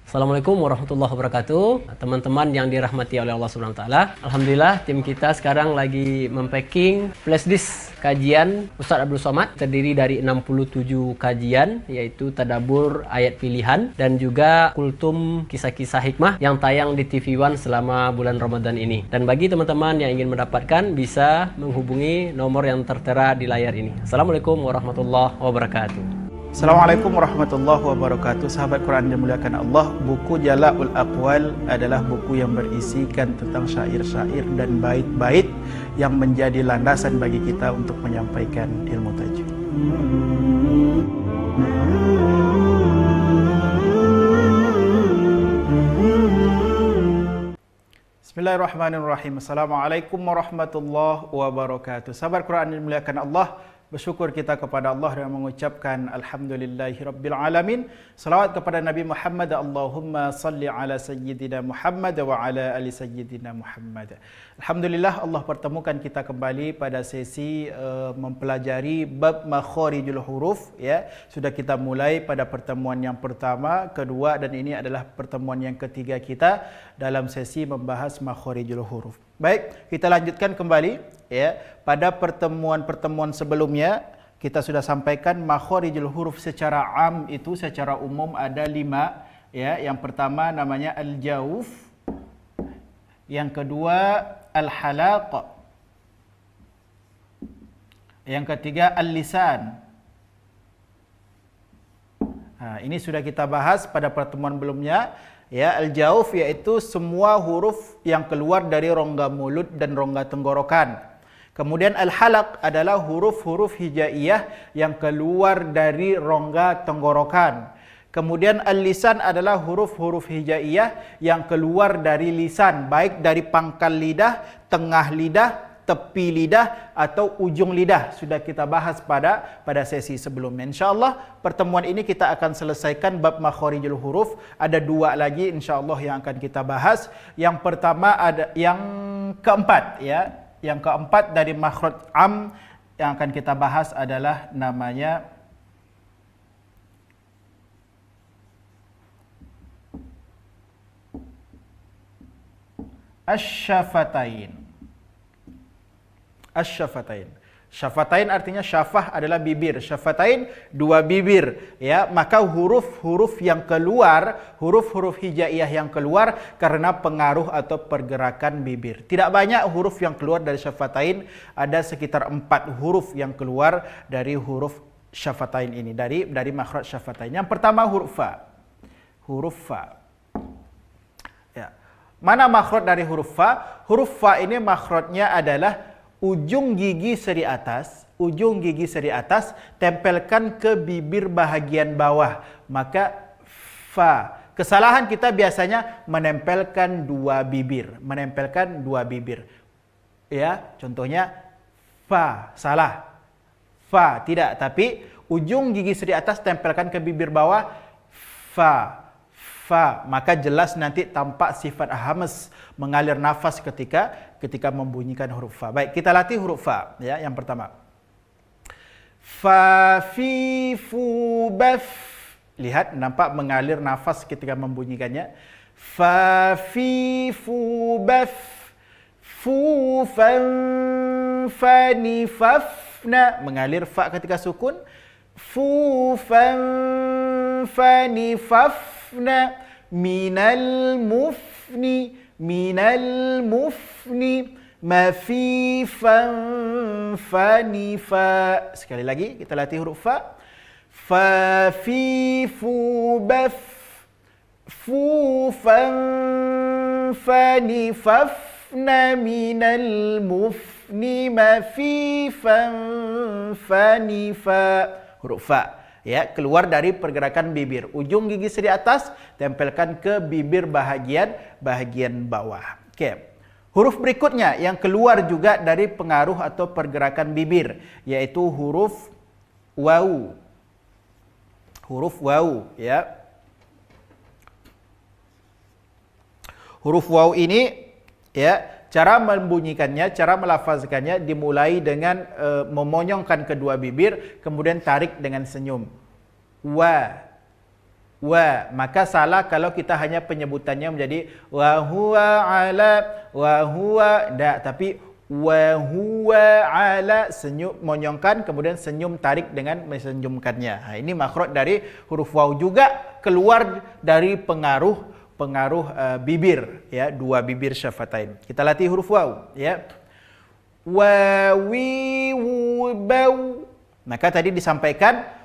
Assalamualaikum warahmatullahi wabarakatuh. Teman-teman yang dirahmati oleh Allah Subhanahu wa taala. Alhamdulillah tim kita sekarang lagi mempacking flash disk kajian Ustadz Abdul Somad, terdiri dari 67 kajian, yaitu tadabbur ayat pilihan dan juga kultum kisah-kisah hikmah yang tayang di TV One selama bulan Ramadan ini. Dan bagi teman-teman yang ingin mendapatkan bisa menghubungi nomor yang tertera di layar ini. Assalamualaikum warahmatullahi wabarakatuh. Assalamualaikum warahmatullahi wabarakatuh. Sahabat Quran yang dimuliakan Allah, buku Jala'ul Aqwal adalah buku yang berisikan tentang syair-syair dan bait-bait yang menjadi landasan bagi kita untuk menyampaikan ilmu tajwid. Bismillahirrahmanirrahim. Assalamualaikum warahmatullahi wabarakatuh. Sahabat Quran yang dimuliakan Allah, bersyukur kita kepada Allah dan mengucapkan alhamdulillahirabbil alamin. Salawat kepada Nabi Muhammad, Allahumma salli ala sayyidina Muhammad wa ala ali sayyidina Muhammad. Alhamdulillah Allah pertemukan kita kembali pada sesi mempelajari bab makharijul huruf, ya. Sudah kita mulai pada pertemuan yang pertama, kedua, dan ini adalah pertemuan yang ketiga kita dalam sesi membahas makharijul huruf. Baik, kita lanjutkan kembali, ya. Pada pertemuan-pertemuan sebelumnya kita sudah sampaikan makharijul huruf secara am itu secara umum ada 5, ya. Yang pertama namanya al-jauf, yang kedua al-halaq, yang ketiga al-lisan. Ini sudah kita bahas pada pertemuan sebelumnya. Ya, al-jauf yaitu semua huruf yang keluar dari rongga mulut dan rongga tenggorokan. Kemudian al-halaq adalah huruf-huruf hijaiyah yang keluar dari rongga tenggorokan. Kemudian al-lisan adalah huruf-huruf hijaiyah yang keluar dari lisan, baik dari pangkal lidah, tengah lidah, tepi lidah atau ujung lidah. Sudah kita bahas pada sesi sebelumnya. InsyaAllah pertemuan ini kita akan selesaikan bab makharijul huruf. Ada 2 lagi insyaAllah yang akan kita bahas. Yang pertama ada yang keempat, ya. Yang keempat dari makhraj am yang akan kita bahas adalah namanya asy-syafatain. Asy-syafatain. Syafatain artinya syafah adalah bibir, syafatain 2 bibir, ya. Maka huruf-huruf yang keluar, huruf-huruf hijaiyah yang keluar karena pengaruh atau pergerakan bibir. Tidak banyak huruf yang keluar dari syafatain, ada sekitar 4 huruf yang keluar dari huruf syafatain ini, dari makhraj syafatain. Yang pertama huruf fa. Huruf fa. Ya. Mana makhraj dari huruf fa? Huruf fa ini makhrajnya adalah ujung gigi seri atas, tempelkan ke bibir bahagian bawah, maka fa. Kesalahan kita biasanya menempelkan 2 bibir, ya. Contohnya fa, salah. Fa, tidak, tapi ujung gigi seri atas tempelkan ke bibir bawah, fa. Maka jelas nanti tampak sifat hamas, mengalir nafas ketika membunyikan huruf fa. Baik, kita latih huruf fa, ya. Yang pertama fa, fi, fu, baf. Lihat, nampak mengalir nafas ketika membunyikannya. Fa, fi, fu, baf. Fu, fan, fani, fafna. Mengalir fa ketika sukun. Fu, fan, fani, fafna. Minal mufni, ma fi, fan, fani, fa. Sekali lagi kita latih huruf fa. Fa, fi, fu, baf. Fu, fan, fani, fafna. Minal mufni, ma fi, fan, fani, fa. Huruf fa, ya, keluar dari pergerakan bibir. Ujung gigi seri atas tempelkan ke bibir bahagian bawah. Oke. Huruf berikutnya yang keluar juga dari pengaruh atau pergerakan bibir, yaitu huruf waw. Huruf waw, ya. Huruf waw ini, ya, cara membunyikannya, cara melafazkannya dimulai dengan memonyongkan kedua bibir, kemudian tarik dengan senyum. Wa, wa. Maka salah kalau kita hanya penyebutannya menjadi wa huwa ala, wa huwa, tak, tapi wa huwa ala, senyum monyongkan, kemudian senyum tarik dengan mensenyumkannya. Ini makhraj dari huruf waw, juga keluar dari pengaruh bibir, ya, dua bibir syafatain. Kita latih huruf waw, ya. Wawi wubau. Maka tadi disampaikan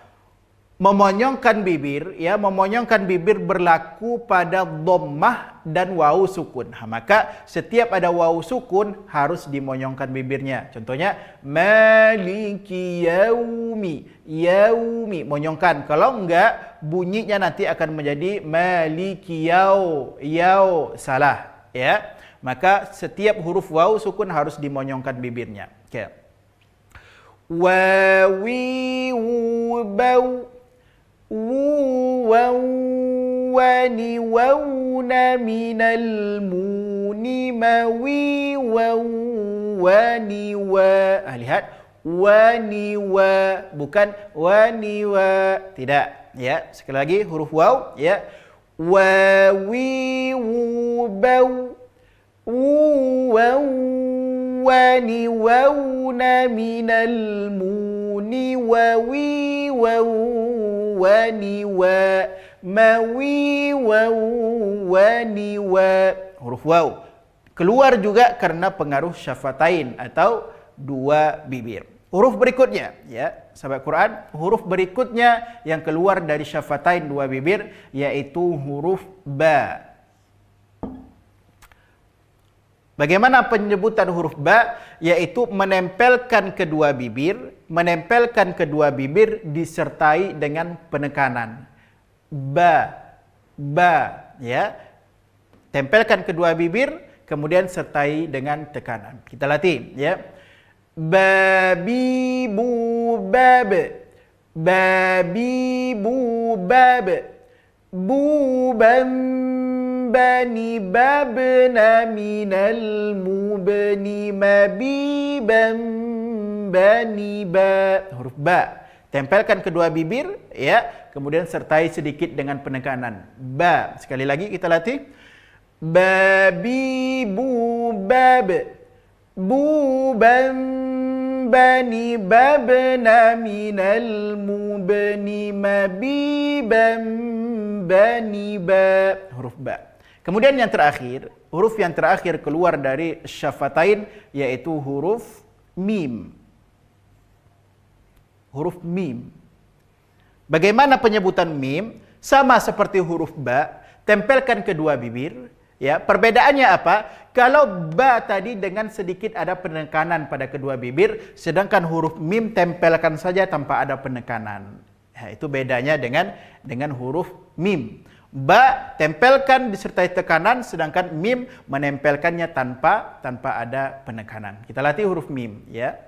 memonyongkan bibir, ya, memonyongkan bibir berlaku pada dhammah dan wawu sukun. Maka setiap ada wawu sukun harus dimonyongkan bibirnya. Contohnya maliki yaumi, yaumi, monyongkan. Kalau enggak, bunyinya nanti akan menjadi maliki yau, yau, salah, ya. Maka setiap huruf wawu sukun harus dimonyongkan bibirnya. Okay. Wawi wubau, wani wauna minal muni mawi wani wa. Lihat, wani wa, bukan wani wa, tidak, ya. Sekali lagi huruf waw, ya. Wawi wubau, wani wauna minal muni wawi wani wa mawi wani wa. Huruf waw keluar juga karena pengaruh syafatain atau dua bibir. Huruf berikutnya, ya, sahabat Quran, huruf berikutnya yang keluar dari syafatain dua bibir yaitu huruf ba. Bagaimana penyebutan huruf ba? Yaitu menempelkan kedua bibir disertai dengan penekanan. Ba, ya. Tempelkan kedua bibir, kemudian sertai dengan tekanan. Kita latih, ya. Babi bu bab, babi bu bab, buban bani babna minal mubni mabiban bani ba. Huruf ba. Tempelkan kedua bibir, ya, kemudian sertai sedikit dengan penekanan. Ba. Sekali lagi kita latih. Babi bu bab, buban bani babna minal mubni mabiban bani ba. Huruf ba. Kemudian yang terakhir, huruf yang terakhir keluar dari syafatain yaitu huruf mim. Huruf mim. Bagaimana penyebutan mim? Sama seperti huruf ba, tempelkan kedua bibir, ya. Perbedaannya apa? Kalau ba tadi dengan sedikit ada penekanan pada kedua bibir, sedangkan huruf mim tempelkan saja tanpa ada penekanan. Ya, itu bedanya dengan huruf mim. Ba tempelkan disertai tekanan, sedangkan mim menempelkannya tanpa ada penekanan. Kita latih huruf mim, ya.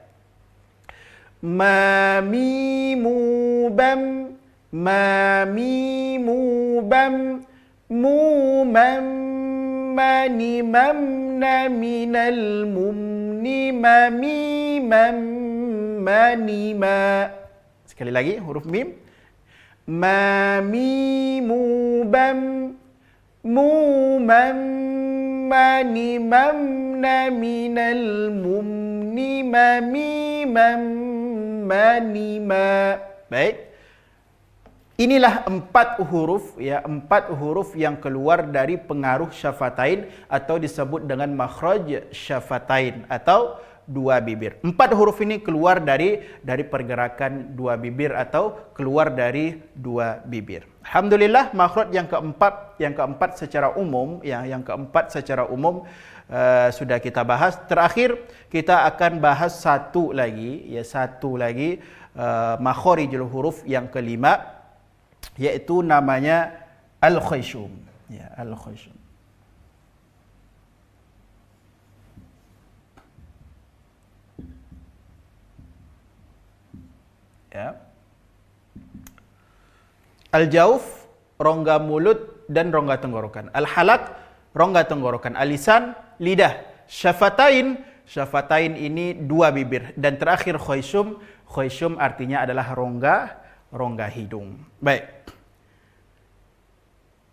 Ma mimu bam, ma mimu bam, mu mam mani mamna minal mumni mami mam mani ma. Sekali lagi huruf mim. Ma mimu bam, mu mam mani mamna minal mumni mami mam mani ma. Baik. Inilah empat huruf, ya, empat huruf yang keluar dari pengaruh syafatain atau disebut dengan makhraj syafatain atau dua bibir. Empat huruf ini keluar dari pergerakan dua bibir atau keluar dari dua bibir. Alhamdulillah, makhraj yang keempat secara umum, yang keempat secara umum sudah kita bahas. Terakhir kita akan bahas satu lagi makharijul huruf yang kelima, yaitu namanya al-khayshum, ya, al-khayshum. Ya. Al-jauf, rongga mulut dan rongga tenggorokan. Al-halaq, rongga tenggorokan. Al-lisan, lidah. Syafatain, syafatain ini dua bibir. Dan terakhir khayshum, khayshum artinya adalah rongga hidung. Baik.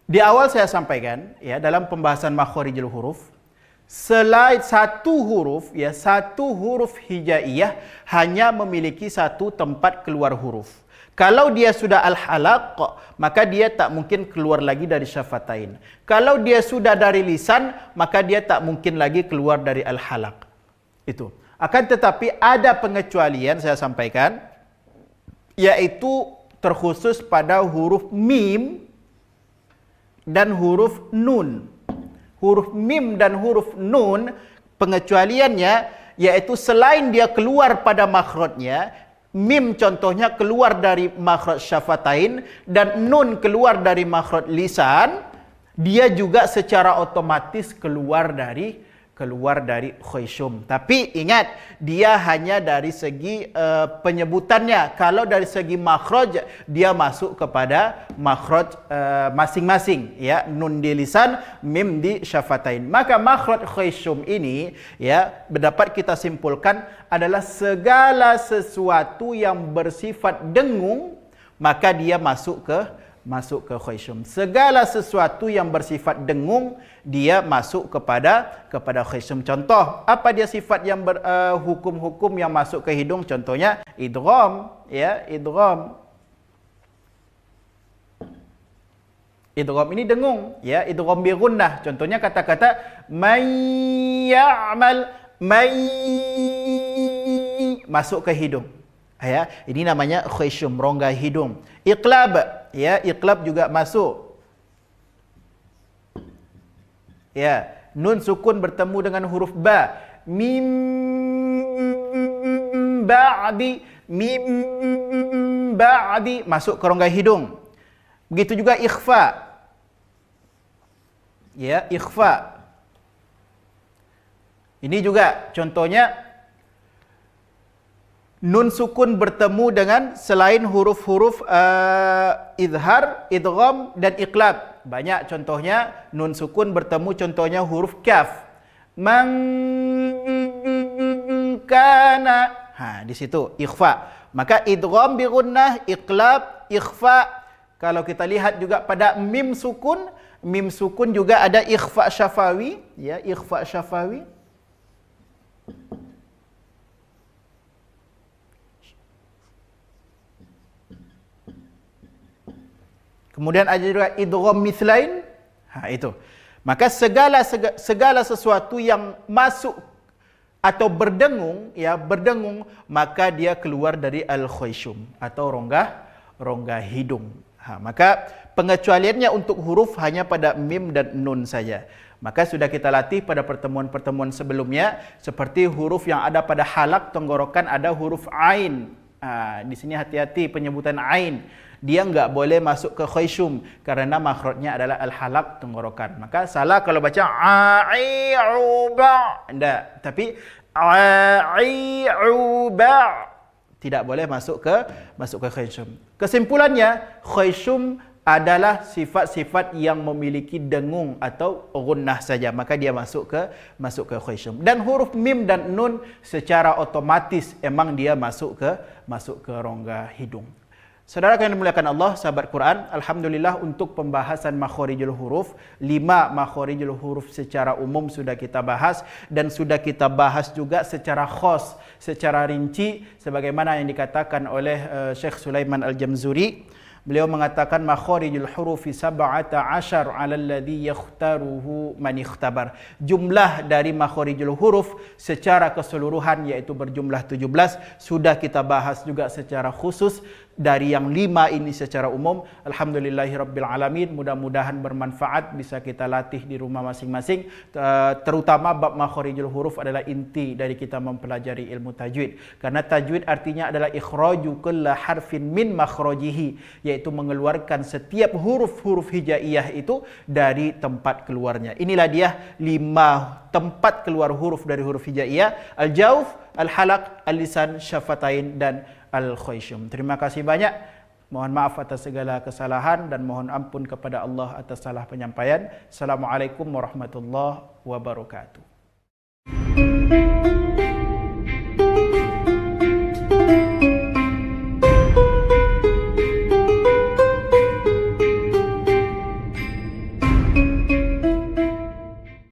Di awal saya sampaikan ya dalam pembahasan makharijul huruf, selain satu huruf hijaiyah hanya memiliki satu tempat keluar huruf. Kalau dia sudah al-halaq, maka dia tak mungkin keluar lagi dari syafatain. Kalau dia sudah dari lisan, maka dia tak mungkin lagi keluar dari al-halaq. Itu. Akan tetapi ada pengecualian saya sampaikan, yaitu terkhusus pada huruf mim dan huruf nun. Huruf mim dan huruf nun, pengecualiannya yaitu selain dia keluar pada makhrajnya, mim contohnya keluar dari makhraj syafatain dan nun keluar dari makhraj lisan, dia juga secara otomatis keluar dari khayshum. Tapi ingat, dia hanya dari segi penyebutannya. Kalau dari segi makhraj, dia masuk kepada makhraj masing-masing, ya, nun di lisan, mim di syafatain. Maka makhraj khayshum ini, ya, dapat kita simpulkan adalah segala sesuatu yang bersifat dengung, maka dia masuk ke khayshum. Segala sesuatu yang bersifat dengung, dia masuk kepada khayshum. Contoh, apa dia sifat yang hukum-hukum yang masuk ke hidung? Contohnya idgham, ya, idgham. Idgham ini dengung, ya, idgham bi gunnah. Contohnya kata-kata may ya'mal, may, masuk ke hidung. Ya, ini namanya khayshum, rongga hidung. Iqlab, ya, iqlab juga masuk. Ya, nun sukun bertemu dengan huruf ba. Mim ba'di, mim ba'di, masuk ke rongga hidung. Begitu juga ikhfa. Ya, ikhfa. Ini juga contohnya nun sukun bertemu dengan selain huruf-huruf izhar, idgham dan iqlab. Banyak contohnya nun sukun bertemu, contohnya huruf kaf. Man kana. Di situ ikhfa. Maka idgham bi gunnah, iqlab, ikhfa. Kalau kita lihat juga pada mim sukun juga ada ikhfa syafawi, ya, ikhfa syafawi. Kemudian ada juga idgham mithlain. Itu. Maka segala sesuatu yang masuk atau berdengung, ya, berdengung, maka dia keluar dari al-khayshum atau rongga hidung. Maka pengecualiannya untuk huruf hanya pada mim dan nun saja. Maka sudah kita latih pada pertemuan-pertemuan sebelumnya, seperti huruf yang ada pada halak tenggorokan ada huruf ain. Di sini hati-hati penyebutan ain. Dia enggak boleh masuk ke khayshum karena makhrajnya adalah al-halaq, tenggorokan. Maka salah kalau baca ai'uba, enggak, tapi ai'uba, tidak boleh masuk ke khayshum. Kesimpulannya, khayshum adalah sifat-sifat yang memiliki dengung atau gunnah saja, maka dia masuk ke khayshum. Dan huruf mim dan nun secara otomatis emang dia masuk ke rongga hidung. Saudara yang dimuliakan Allah, sahabat Quran, alhamdulillah untuk pembahasan makharijul huruf, 5 makharijul huruf secara umum sudah kita bahas dan sudah kita bahas juga secara khas, secara rinci sebagaimana yang dikatakan oleh Syekh Sulaiman Al-Jamzuri. Beliau mengatakan makharijul hurufi 17 'ala alladhi yakhtaruhu man ikhtabar. Jumlah dari makharijul huruf secara keseluruhan yaitu berjumlah 17 sudah kita bahas juga secara khusus. Dari yang 5 ini secara umum, alhamdulillahirabbil alamin, mudah-mudahan bermanfaat, bisa kita latih di rumah masing-masing. Terutama bab makharijul huruf adalah inti dari kita mempelajari ilmu tajwid. Karena tajwid artinya adalah ikhraju kulla harfin min makhrajihi, yaitu mengeluarkan setiap huruf-huruf hijaiyah itu dari tempat keluarnya. Inilah dia 5 tempat keluar huruf dari huruf hijaiyah: al-jauf, al-halaq, al-lisan, syafatain dan al-khayshum. Terima kasih banyak. Mohon maaf atas segala kesalahan dan mohon ampun kepada Allah atas salah penyampaian. Assalamualaikum warahmatullahi wabarakatuh.